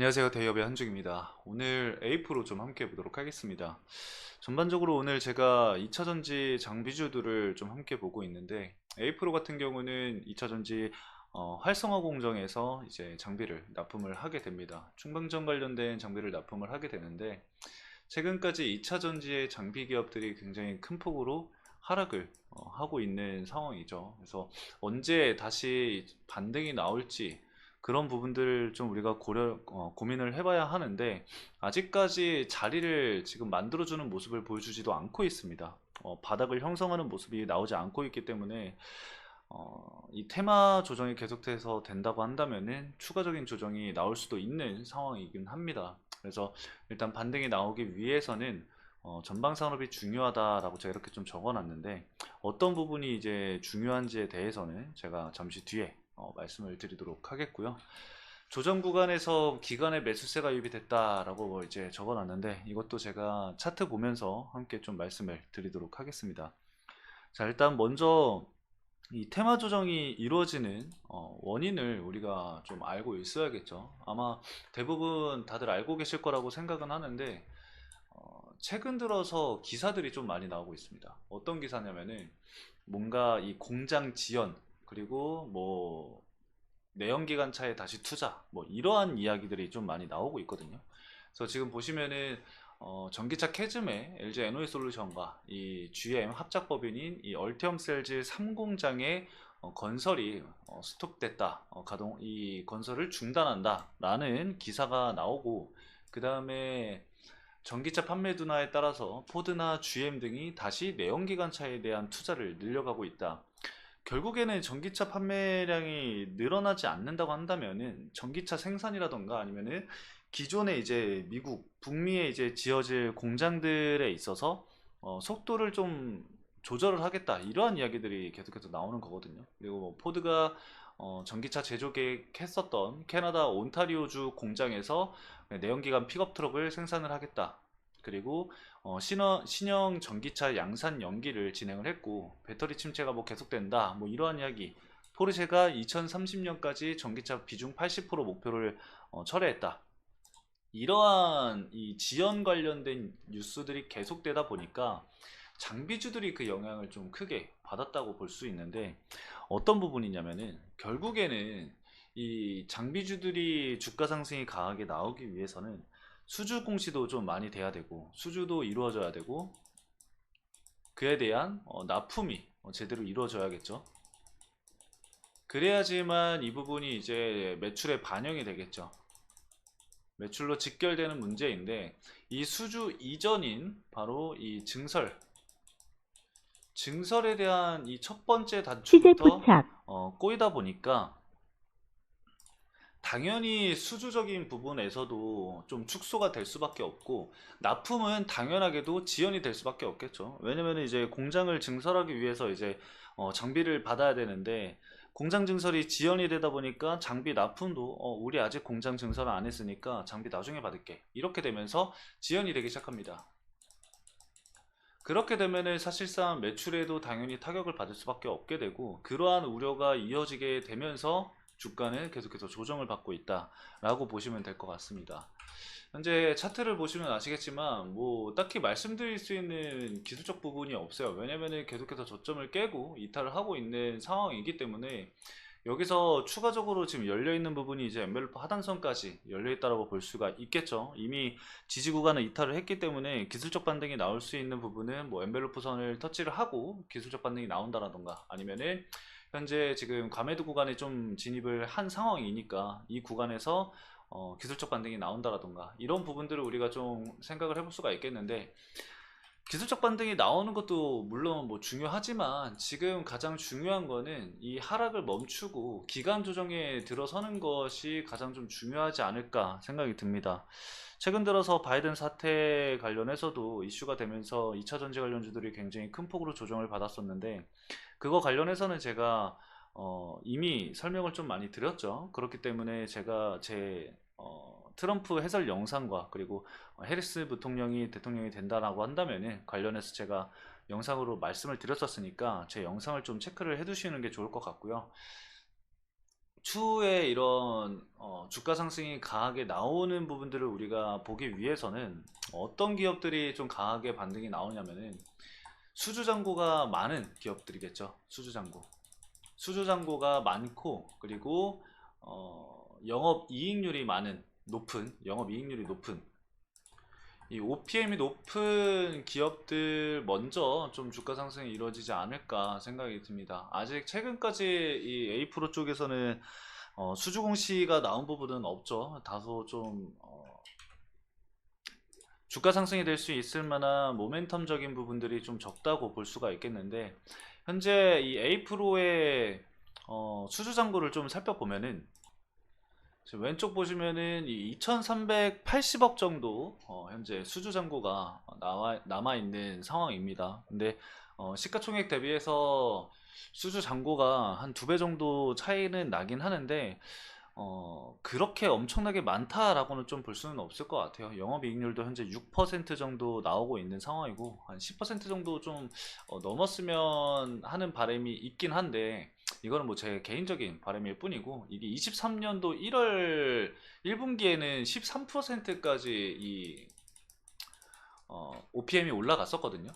안녕하세요. 대기업의 한중입니다. 오늘 A4로 좀 함께 보도록 하겠습니다. 전반적으로 오늘 제가 2차전지 장비주들을 좀 함께 보고 있는데 A4 같은 경우는 2차전지 활성화 공정에서 이제 장비를 납품을 하게 됩니다. 충방전 관련된 장비를 납품을 하게 되는데 최근까지 2차전지의 장비 기업들이 굉장히 큰 폭으로 하락을 하고 있는 상황이죠. 그래서 언제 다시 반등이 나올지 그런 부분들을 좀 우리가 고민을 해봐야 하는데 아직까지 자리를 지금 만들어주는 모습을 보여주지도 않고 있습니다. 바닥을 형성하는 모습이 나오지 않고 있기 때문에 이 테마 조정이 계속돼서 된다고 한다면은 추가적인 조정이 나올 수도 있는 상황이긴 합니다. 그래서 일단 반등이 나오기 위해서는 전방 산업이 중요하다라고 제가 이렇게 좀 적어놨는데 어떤 부분이 이제 중요한지에 대해서는 제가 잠시 뒤에 말씀을 드리도록 하겠고요. 조정 구간에서 기관의 매수세가 유입이 됐다라고 이제 적어놨는데 이것도 제가 차트 보면서 함께 좀 말씀을 드리도록 하겠습니다. 자, 일단 먼저 이 테마 조정이 이루어지는 원인을 우리가 좀 알고 있어야겠죠. 아마 대부분 다들 알고 계실 거라고 생각은 하는데 최근 들어서 기사들이 좀 많이 나오고 있습니다. 어떤 기사냐면은 뭔가 이 공장 지연 그리고 뭐 내연기관차에 다시 투자 뭐 이러한 이야기들이 좀 많이 나오고 있거든요. 그래서 지금 보시면은 전기차 캐즘의 LG 에너지솔루션과 이 GM 합작법인인 이 얼티엄셀즈 3공장의 건설이 스톱됐다. 가동 이 건설을 중단한다라는 기사가 나오고 그 다음에 전기차 판매 둔화에 따라서 포드나 GM 등이 다시 내연기관차에 대한 투자를 늘려가고 있다. 결국에는 전기차 판매량이 늘어나지 않는다고 한다면은 전기차 생산이라던가 아니면은 기존에 이제 미국, 북미에 이제 지어질 공장들에 있어서 속도를 좀 조절을 하겠다 이러한 이야기들이 계속해서 나오는 거거든요. 그리고 뭐 포드가 전기차 제조 계획했었던 캐나다 온타리오주 공장에서 내연기관 픽업 트럭을 생산을 하겠다. 그리고 신형 전기차 양산 연기를 진행을 했고 배터리 침체가 뭐 계속된다 뭐 이러한 이야기. 포르쉐가 2030년까지 전기차 비중 80% 목표를 철회했다. 이러한 이 지연 관련된 뉴스들이 계속되다 보니까 장비주들이 그 영향을 좀 크게 받았다고 볼 수 있는데 어떤 부분이냐면은 결국에는 이 장비주들이 주가 상승이 강하게 나오기 위해서는 수주 공시도 좀 많이 돼야 되고 수주도 이루어져야 되고 그에 대한 납품이 제대로 이루어져야겠죠. 그래야지만 이 부분이 이제 매출에 반영이 되겠죠. 매출로 직결되는 문제인데 이 수주 이전인 바로 이 증설에 대한 이 첫 번째 취재 단추부터 포착. 꼬이다 보니까 당연히 수주적인 부분에서도 좀 축소가 될 수밖에 없고 납품은 당연하게도 지연이 될 수밖에 없겠죠. 왜냐면 이제 공장을 증설하기 위해서 이제 장비를 받아야 되는데 공장 증설이 지연이 되다 보니까 장비 납품도 우리 아직 공장 증설을 안 했으니까 장비 나중에 받을게 이렇게 되면서 지연이 되기 시작합니다. 그렇게 되면은 사실상 매출에도 당연히 타격을 받을 수밖에 없게 되고 그러한 우려가 이어지게 되면서 주가는 계속해서 조정을 받고 있다라고 보시면 될 것 같습니다. 현재 차트를 보시면 아시겠지만 뭐 딱히 말씀드릴 수 있는 기술적 부분이 없어요. 왜냐면은 계속해서 저점을 깨고 이탈을 하고 있는 상황이기 때문에 여기서 추가적으로 지금 열려있는 부분이 이제 엔벨로프 하단선까지 열려있다고 볼 수가 있겠죠. 이미 지지 구간을 이탈을 했기 때문에 기술적 반등이 나올 수 있는 부분은 뭐 엔벨로프 선을 터치를 하고 기술적 반등이 나온다라던가 아니면은 현재 지금 과매도 구간에 좀 진입을 한 상황이니까 이 구간에서 기술적 반등이 나온다라던가 이런 부분들을 우리가 좀 생각을 해볼 수가 있겠는데 기술적 반등이 나오는 것도 물론 뭐 중요하지만 지금 가장 중요한 거는 이 하락을 멈추고 기간 조정에 들어서는 것이 가장 좀 중요하지 않을까 생각이 듭니다. 최근 들어서 바이든 사태 관련해서도 이슈가 되면서 2차 전지 관련주들이 굉장히 큰 폭으로 조정을 받았었는데 그거 관련해서는 제가 이미 설명을 좀 많이 드렸죠. 그렇기 때문에 제가 제 트럼프 해설 영상과 그리고 해리스 부통령이 대통령이 된다라고 한다면은 관련해서 제가 영상으로 말씀을 드렸었으니까 제 영상을 좀 체크를 해두시는 게 좋을 것 같고요. 추후에 이런 주가 상승이 강하게 나오는 부분들을 우리가 보기 위해서는 어떤 기업들이 좀 강하게 반등이 나오냐면은 수주잔고가 많은 기업들이겠죠. 수주잔고가 많고, 그리고 영업이익률이 높은 이 OPM이 높은 기업들 먼저 좀 주가 상승이 이루어지지 않을까 생각이 듭니다. 아직 최근까지 이 A 프로 쪽에서는 수주 공시가 나온 부분은 없죠. 다소 좀 주가 상승이 될 수 있을 만한 모멘텀적인 부분들이 좀 적다고 볼 수가 있겠는데, 현재 이 A 프로의 수주 잔고를 좀 살펴보면은, 지금 왼쪽 보시면은 이 2380억 정도 현재 수주 잔고가 남아 있는 상황입니다. 근데 시가총액 대비해서 수주 잔고가 한 두 배 정도 차이는 나긴 하는데, 그렇게 엄청나게 많다라고는 좀 볼 수는 없을 것 같아요. 영업이익률도 현재 6% 정도 나오고 있는 상황이고, 한 10% 정도 좀 넘었으면 하는 바람이 있긴 한데, 이거는 뭐 제 개인적인 바람일 뿐이고, 이게 23년도 1월 1분기에는 13%까지 이 OPM이 올라갔었거든요.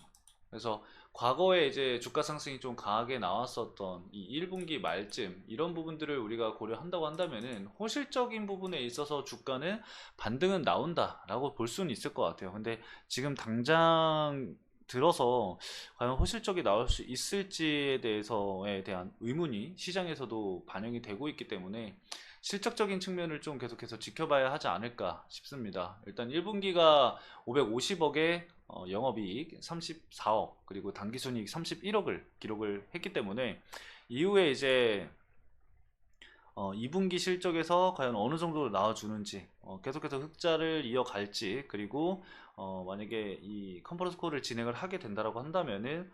그래서 과거에 이제 주가 상승이 좀 강하게 나왔었던 이 1분기 말쯤 이런 부분들을 우리가 고려한다고 한다면은 호실적인 부분에 있어서 주가는 반등은 나온다라고 볼 수는 있을 것 같아요. 근데 지금 당장 들어서 과연 호실적이 나올 수 있을지에 대해서에 대한 의문이 시장에서도 반영이 되고 있기 때문에 실적적인 측면을 좀 계속해서 지켜봐야 하지 않을까 싶습니다. 일단 1분기가 550억에 영업이익 34억, 그리고 당기순이익 31억을 기록을 했기 때문에 이후에 이제 2분기 실적에서 과연 어느 정도로 나와주는지, 계속해서 흑자를 이어갈지, 그리고 만약에 이 컨퍼런스 콜을 진행을 하게 된다라고 한다면은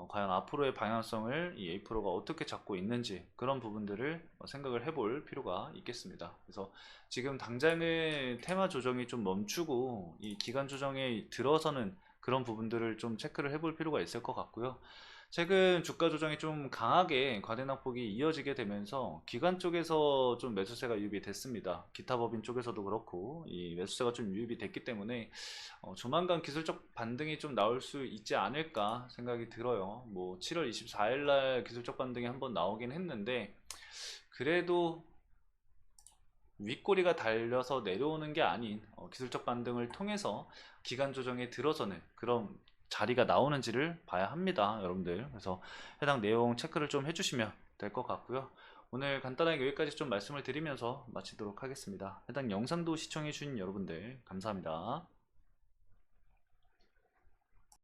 과연 앞으로의 방향성을 이 A 프로가 어떻게 잡고 있는지, 그런 부분들을 생각을 해볼 필요가 있겠습니다. 그래서 지금 당장은 테마 조정이 좀 멈추고 이 기간 조정에 들어서는 그런 부분들을 좀 체크를 해볼 필요가 있을 것 같고요. 최근 주가 조정이 좀 강하게 과대낙폭이 이어지게 되면서 기관 쪽에서 좀 매수세가 유입이 됐습니다. 기타 법인 쪽에서도 그렇고 이 매수세가 좀 유입이 됐기 때문에 조만간 기술적 반등이 좀 나올 수 있지 않을까 생각이 들어요. 뭐 7월 24일 날 기술적 반등이 한번 나오긴 했는데, 그래도 윗꼬리가 달려서 내려오는 게 아닌 기술적 반등을 통해서 기간 조정에 들어서는 그런 자리가 나오는지를 봐야 합니다, 여러분들. 그래서 해당 내용 체크를 좀 해주시면 될 것 같고요. 오늘 간단하게 여기까지 좀 말씀을 드리면서 마치도록 하겠습니다. 해당 영상도 시청해주신 여러분들 감사합니다.